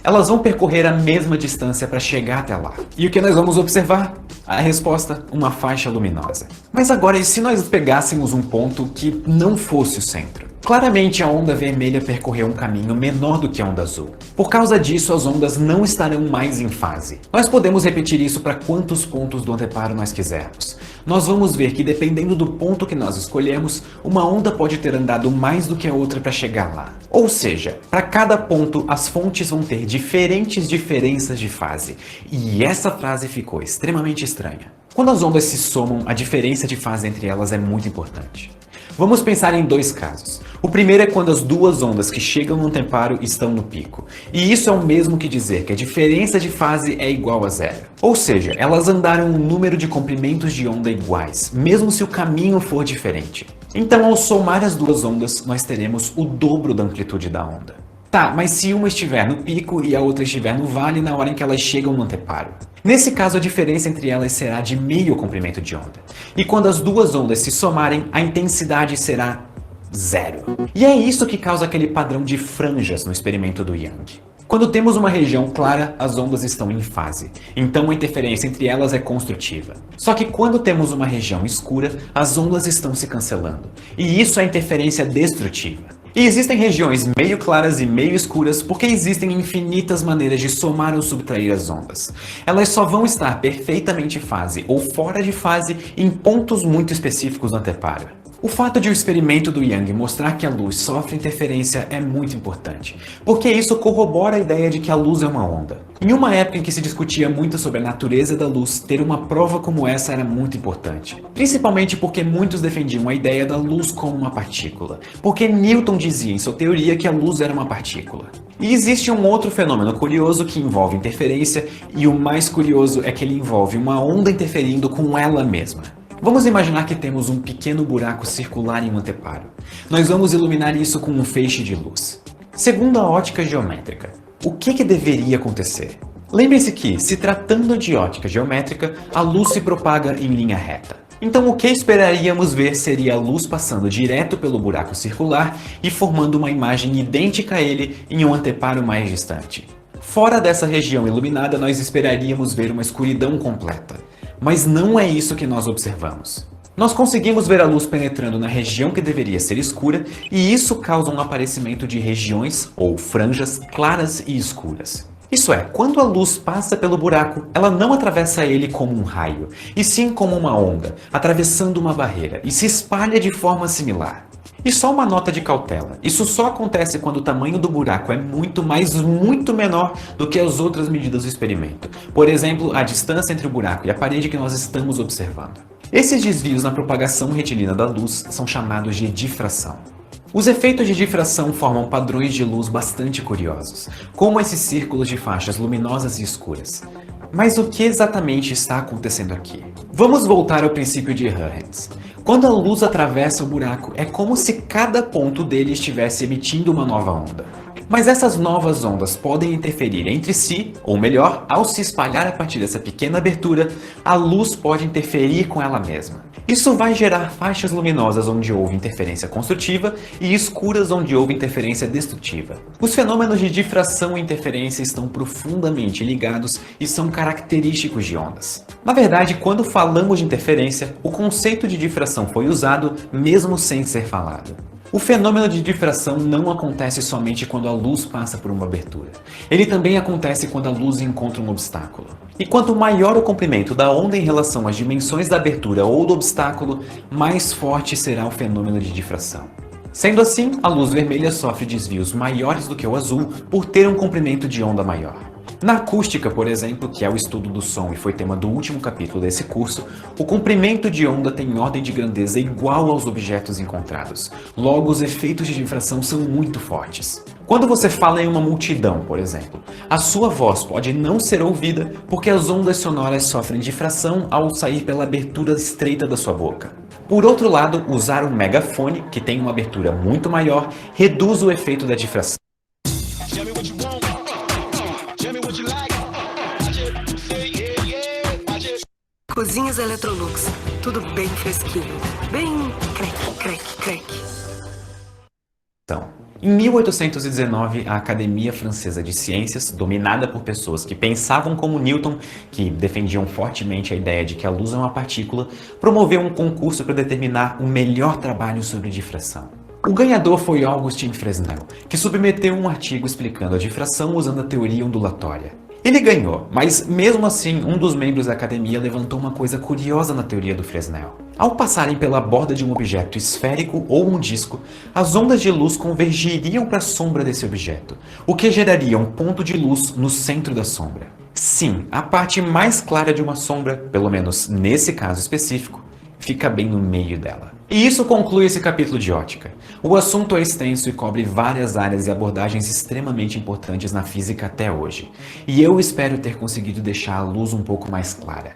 S2: Elas vão percorrer a mesma distância para chegar até lá. E o que nós vamos observar? A resposta, uma faixa luminosa. Mas agora, e se nós pegássemos um ponto que não fosse o centro? Claramente a onda vermelha percorreu um caminho menor do que a onda azul. Por causa disso, as ondas não estarão mais em fase. Nós podemos repetir isso para quantos pontos do anteparo nós quisermos. Nós vamos ver que dependendo do ponto que nós escolhermos, uma onda pode ter andado mais do que a outra para chegar lá. Ou seja, para cada ponto as fontes vão ter diferentes diferenças de fase. E essa frase ficou extremamente estranha. Quando as ondas se somam, a diferença de fase entre elas é muito importante. Vamos pensar em dois casos. O primeiro é quando as duas ondas que chegam no anteparo estão no pico. E isso é o mesmo que dizer que a diferença de fase é igual a zero. Ou seja, elas andaram um número de comprimentos de onda iguais, mesmo se o caminho for diferente. Então, ao somar as duas ondas, nós teremos o dobro da amplitude da onda. Tá, mas se uma estiver no pico e a outra estiver no vale na hora em que elas chegam no anteparo? Nesse caso, a diferença entre elas será de meio comprimento de onda. E quando as duas ondas se somarem, a intensidade será zero. E é isso que causa aquele padrão de franjas no experimento do Young. Quando temos uma região clara, as ondas estão em fase, então a interferência entre elas é construtiva. Só que quando temos uma região escura, as ondas estão se cancelando, e isso é interferência destrutiva. E existem regiões meio claras e meio escuras porque existem infinitas maneiras de somar ou subtrair as ondas. Elas só vão estar perfeitamente em fase ou fora de fase em pontos muito específicos do anteparo. O fato de o experimento do Young mostrar que a luz sofre interferência é muito importante, porque isso corrobora a ideia de que a luz é uma onda. Em uma época em que se discutia muito sobre a natureza da luz, ter uma prova como essa era muito importante. Principalmente porque muitos defendiam a ideia da luz como uma partícula, porque Newton dizia em sua teoria que a luz era uma partícula. E existe um outro fenômeno curioso que envolve interferência, e o mais curioso é que ele envolve uma onda interferindo com ela mesma. Vamos imaginar que temos um pequeno buraco circular em um anteparo. Nós vamos iluminar isso com um feixe de luz. Segundo a ótica geométrica, o que deveria acontecer? Lembre-se que, se tratando de ótica geométrica, a luz se propaga em linha reta. Então o que esperaríamos ver seria a luz passando direto pelo buraco circular e formando uma imagem idêntica a ele em um anteparo mais distante. Fora dessa região iluminada, nós esperaríamos ver uma escuridão completa. Mas não é isso que nós observamos. Nós conseguimos ver a luz penetrando na região que deveria ser escura, e isso causa um aparecimento de regiões, ou franjas, claras e escuras. Isso é, quando a luz passa pelo buraco, ela não atravessa ele como um raio, e sim como uma onda, atravessando uma barreira, e se espalha de forma similar. E só uma nota de cautela, isso só acontece quando o tamanho do buraco é muito, mas muito menor do que as outras medidas do experimento. Por exemplo, a distância entre o buraco e a parede que nós estamos observando. Esses desvios na propagação retilínea da luz são chamados de difração. Os efeitos de difração formam padrões de luz bastante curiosos, como esses círculos de faixas luminosas e escuras. Mas o que exatamente está acontecendo aqui? Vamos voltar ao princípio de Huygens. Quando a luz atravessa o buraco, é como se cada ponto dele estivesse emitindo uma nova onda. Mas essas novas ondas podem interferir entre si, ou melhor, ao se espalhar a partir dessa pequena abertura, a luz pode interferir com ela mesma. Isso vai gerar faixas luminosas onde houve interferência construtiva e escuras onde houve interferência destrutiva. Os fenômenos de difração e interferência estão profundamente ligados e são característicos de ondas. Na verdade, quando falamos de interferência, o conceito de difração foi usado mesmo sem ser falado. O fenômeno de difração não acontece somente quando a luz passa por uma abertura. Ele também acontece quando a luz encontra um obstáculo. E quanto maior o comprimento da onda em relação às dimensões da abertura ou do obstáculo, mais forte será o fenômeno de difração. Sendo assim, a luz vermelha sofre desvios maiores do que o azul por ter um comprimento de onda maior. Na acústica, por exemplo, que é o estudo do som e foi tema do último capítulo desse curso, o comprimento de onda tem ordem de grandeza igual aos objetos encontrados. Logo, os efeitos de difração são muito fortes. Quando você fala em uma multidão, por exemplo, a sua voz pode não ser ouvida porque as ondas sonoras sofrem difração ao sair pela abertura estreita da sua boca. Por outro lado, usar um megafone, que tem uma abertura muito maior, reduz o efeito da difração.
S3: Cozinhas Electrolux, tudo bem fresquinho, bem crack, crack, crack.
S2: Em 1819, a Academia Francesa de Ciências, dominada por pessoas que pensavam como Newton, que defendiam fortemente a ideia de que a luz é uma partícula, promoveu um concurso para determinar o melhor trabalho sobre difração. O ganhador foi Augustin Fresnel, que submeteu um artigo explicando a difração usando a teoria ondulatória. Ele ganhou, mas mesmo assim um dos membros da academia levantou uma coisa curiosa na teoria do Fresnel. Ao passarem pela borda de um objeto esférico ou um disco, as ondas de luz convergiriam para a sombra desse objeto, o que geraria um ponto de luz no centro da sombra. Sim, a parte mais clara de uma sombra, pelo menos nesse caso específico, fica bem no meio dela. E isso conclui esse capítulo de ótica. O assunto é extenso e cobre várias áreas e abordagens extremamente importantes na física até hoje. E eu espero ter conseguido deixar a luz um pouco mais clara.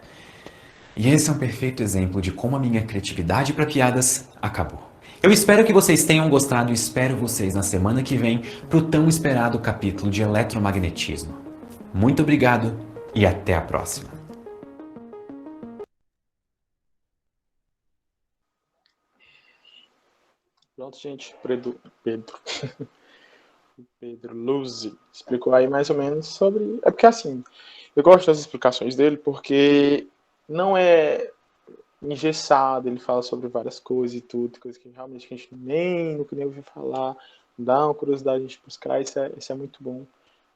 S2: E esse é um perfeito exemplo de como a minha criatividade para piadas acabou. Eu espero que vocês tenham gostado e espero vocês na semana que vem para o tão esperado capítulo de eletromagnetismo. Muito obrigado e até a próxima.
S1: Pronto, gente. Pedro Luzzi explicou aí mais ou menos sobre... É porque, assim, eu gosto das explicações dele porque não é engessado, ele fala sobre várias coisas e tudo, coisas que realmente a gente nunca nem ouviu falar, dá uma curiosidade a gente buscar, isso é muito bom.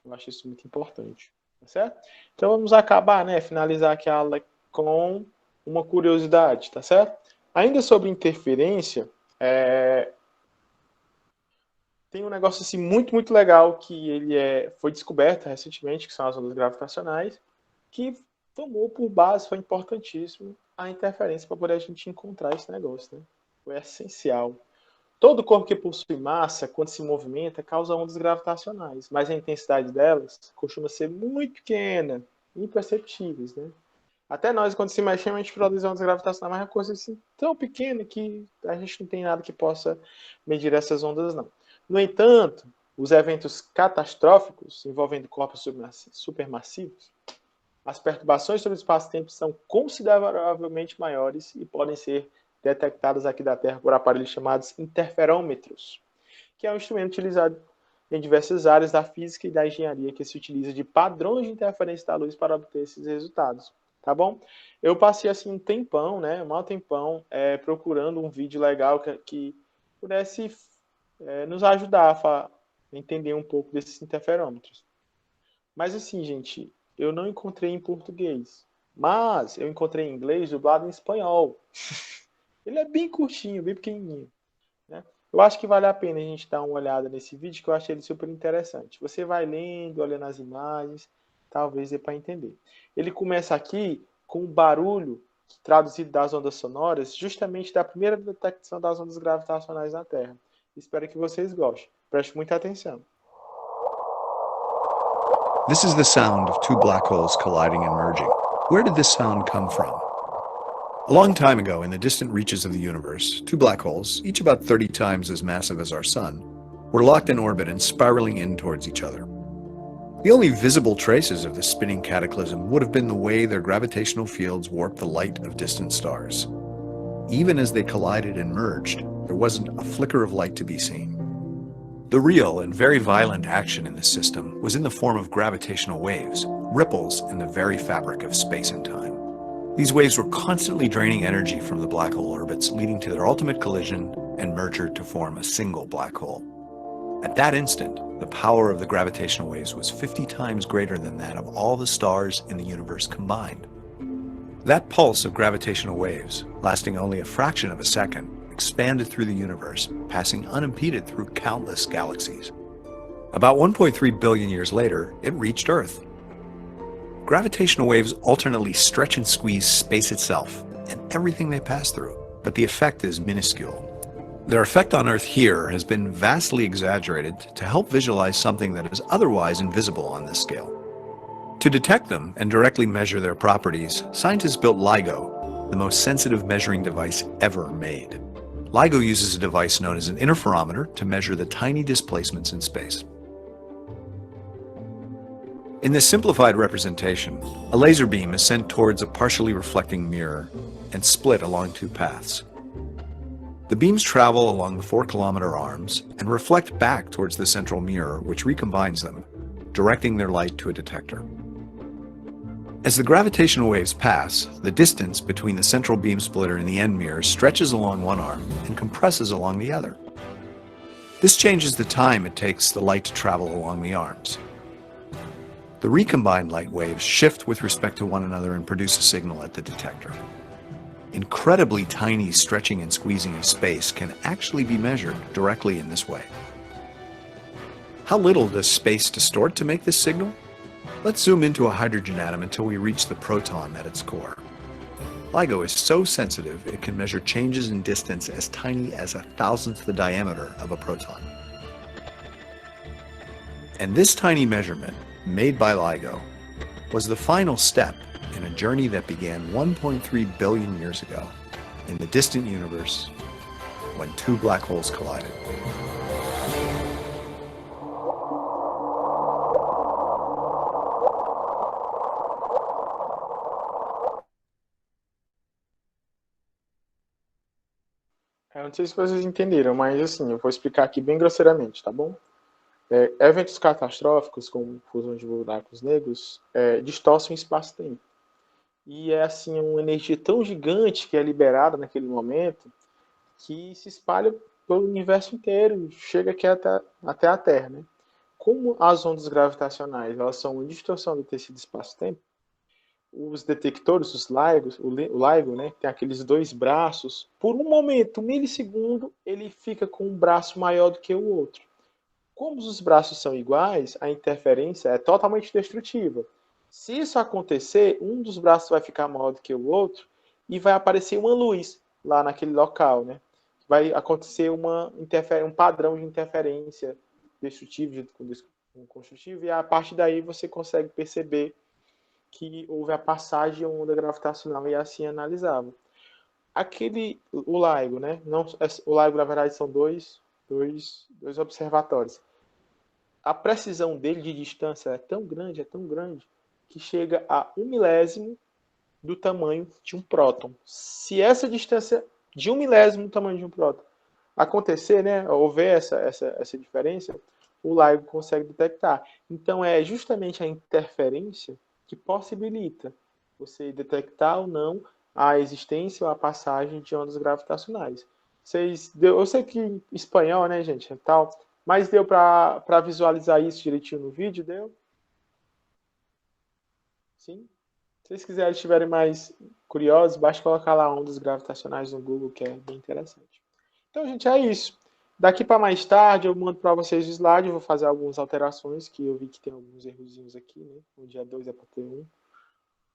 S1: Eu acho isso muito importante, tá certo? Então vamos acabar, né, finalizar aqui a aula com uma curiosidade, tá certo? Ainda sobre interferência, tem um negócio assim muito legal que foi descoberto recentemente, que são as ondas gravitacionais, que tomou por base, foi importantíssimo a interferência para poder a gente encontrar esse negócio, né? Foi essencial. Todo corpo que possui massa, quando se movimenta, causa ondas gravitacionais, mas a intensidade delas costuma ser muito pequena, imperceptíveis, né? Até nós, quando se mexemos, a gente produz ondas gravitacionais, mas é uma coisa assim tão pequena que a gente não tem nada que possa medir essas ondas, não. No entanto, os eventos catastróficos envolvendo corpos supermassivos, as perturbações sobre o espaço-tempo são consideravelmente maiores e podem ser detectadas aqui da Terra por aparelhos chamados interferômetros, que é um instrumento utilizado em diversas áreas da física e da engenharia que se utiliza de padrões de interferência da luz para obter esses resultados. Tá bom? Eu passei assim um tempão, né, um mau tempão, procurando um vídeo legal que pudesse nos ajudar a entender um pouco desses interferômetros. Mas assim, gente, eu não encontrei em português, mas eu encontrei em inglês dublado em espanhol. Ele é bem curtinho, bem pequenininho, né? Eu acho que vale a pena a gente dar uma olhada nesse vídeo, que eu achei ele super interessante. Você vai lendo, olhando as imagens, talvez dê para entender. Ele começa aqui com o barulho traduzido das ondas sonoras, justamente da primeira detecção das ondas gravitacionais na Terra. Espero que vocês gostem. Preste muita atenção.
S4: This is the sound of two black holes colliding and merging. Where did this sound come from? A long time ago, in the distant reaches of the universe, two black holes, each about 30 times as massive as our Sun, were locked in orbit and spiraling in towards each other. The only visible traces of this spinning cataclysm would have been the way their gravitational fields warped the light of distant stars. Even as they collided and merged, there wasn't a flicker of light to be seen. The real and very violent action in this system was in the form of gravitational waves, ripples in the very fabric of space and time. These waves were constantly draining energy from the black hole orbits, leading to their ultimate collision and merger to form a single black hole. At that instant, the power of the gravitational waves was 50 times greater than that of all the stars in the universe combined. That pulse of gravitational waves, lasting only a fraction of a second, expanded through the universe, passing unimpeded through countless galaxies. About 1.3 billion years later, it reached Earth. Gravitational waves alternately stretch and squeeze space itself and everything they pass through, but the effect is minuscule. Their effect on Earth here has been vastly exaggerated to help visualize something that is otherwise invisible on this scale. To detect them and directly measure their properties, scientists built LIGO, the most sensitive measuring device ever made. LIGO uses a device known as an interferometer to measure the tiny displacements in space. In this simplified representation, a laser beam is sent towards a partially reflecting mirror and split along two paths. The beams travel along the 4-kilometer arms and reflect back towards the central mirror, which recombines them, directing their light to a detector. As the gravitational waves pass, the distance between the central beam splitter and the end mirror stretches along one arm and compresses along the other. This changes the time it takes the light to travel along the arms. The recombined light waves shift with respect to one another and produce a signal at the detector. Incredibly tiny stretching and squeezing of space can actually be measured directly in this way. How little does space distort to make this signal? Let's zoom into a hydrogen atom until we reach the proton at its core. LIGO is so sensitive it can measure changes in distance as tiny as 1,000th the diameter of a proton. And this tiny measurement, made by LIGO, was the final step in a journey that began 1.3 billion years ago in the distant universe when two black holes collided.
S1: Eu não sei se vocês entenderam, mas assim, eu vou explicar aqui bem grosseiramente, tá bom? Eventos catastróficos, como fusão de buracos negros, distorcem o espaço-tempo. E é assim, uma energia tão gigante que é liberada naquele momento que se espalha pelo universo inteiro, chega aqui até a Terra, né? Como as ondas gravitacionais elas são uma distorção do tecido espaço-tempo, os detectores, os LIGOs, o LIGO, né, tem aqueles dois braços, por um momento, um milissegundo, ele fica com um braço maior do que o outro. Como os braços são iguais, a interferência é totalmente destrutiva. Se isso acontecer, um dos braços vai ficar maior do que o outro e vai aparecer uma luz lá naquele local, né? Vai acontecer um padrão de interferência destrutiva com construtivo e a partir daí você consegue perceber que houve a passagem de onda gravitacional e assim analisava. O LIGO, né? O LIGO, na verdade, são dois observatórios. A precisão dele de distância é tão grande, que chega a 1/1000 do tamanho de um próton. Se essa distância de 1/1000 do tamanho de um próton acontecer, né, houver essa diferença, o LIGO consegue detectar. Então, é justamente a interferência que possibilita você detectar ou não a existência ou a passagem de ondas gravitacionais. Eu sei que espanhol, né, gente, é tal, mas deu para visualizar isso direitinho no vídeo, deu? Sim? Se vocês quiserem, estiverem mais curiosos, basta colocar lá ondas gravitacionais no Google, que é bem interessante. Então, gente, é isso. Daqui para mais tarde, eu mando para vocês o slide, eu vou fazer algumas alterações, que eu vi que tem alguns errozinhos aqui, né? O dia 2 é para ter 1.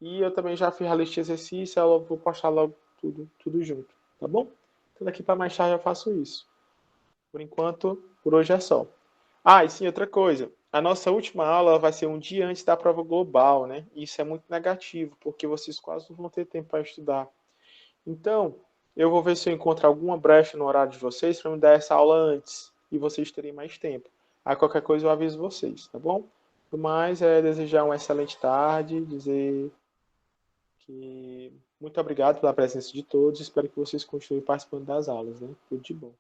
S1: E eu também já fiz a lista de exercício, eu vou postar logo tudo junto, tá bom? Então daqui para mais tarde eu faço isso. Por enquanto, por hoje é só. Ah, e sim, outra coisa. A nossa última aula vai ser um dia antes da prova global, né? Isso é muito negativo, porque vocês quase não vão ter tempo para estudar. Então, eu vou ver se eu encontro alguma brecha no horário de vocês para me dar essa aula antes e vocês terem mais tempo. Aí qualquer coisa eu aviso vocês, tá bom? No mais, é desejar uma excelente tarde, dizer que muito obrigado pela presença de todos. Espero que vocês continuem participando das aulas, né? Tudo de bom.